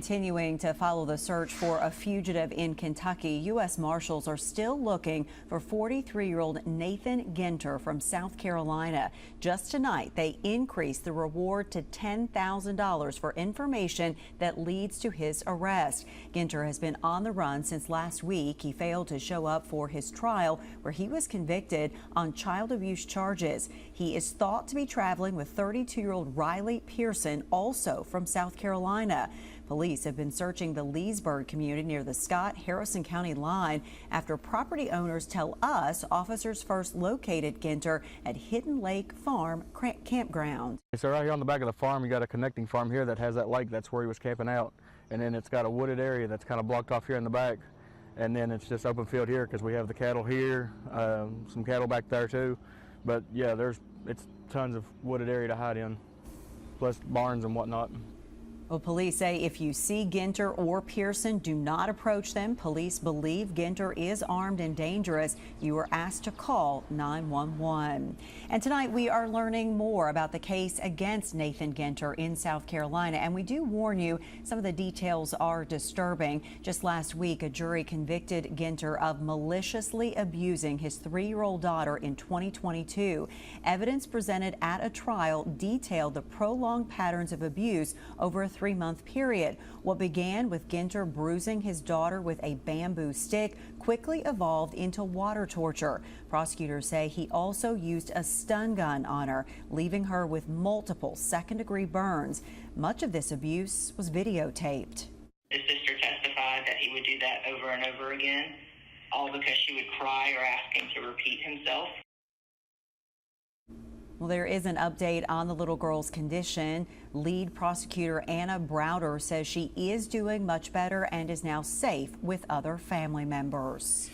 Continuing to follow the search for a fugitive in Kentucky, U.S. Marshals are still looking for 43-year-old Nathan Ginter from South Carolina. Just tonight, they increased the reward to $10,000 for information that leads to his arrest. Ginter has been on the run since last week. He failed to show up for his trial, where he was convicted on child abuse charges. He is thought to be traveling with 32-year-old Riley Pearson, also from South Carolina. Police have been searching the Leesburg community near the Scott-Harrison County line after property owners tell us officers first located Ginter at Hidden Lake Farm campground. So right here on the back of the farm, you got a connecting farm here that has that lake. That's where he was camping out. And then it's got a wooded area that's kind of blocked off here in the back. And then it's just open field here because we have the cattle here, some cattle back there too. But yeah, it's tons of wooded area to hide in, plus barns and whatnot. Well, police say if you see Ginter or Pearson, do not approach them. Police believe Ginter is armed and dangerous. You are asked to call 911. And tonight we are learning more about the case against Nathan Ginter in South Carolina. And we do warn you, some of the details are disturbing. Just last week, a jury convicted Ginter of maliciously abusing his 3-year-old daughter in 2022. Evidence presented at a trial detailed the prolonged patterns of abuse over a 3-month period. What began with Ginter bruising his daughter with a bamboo stick quickly evolved into water torture. Prosecutors say he also used a stun gun on her, leaving her with multiple second-degree burns. Much of this abuse was videotaped. His sister testified that he would do that over and over again, all because she would cry or ask him to repeat himself. Well, there is an update on the little girl's condition. Lead prosecutor Anna Browder says she is doing much better and is now safe with other family members.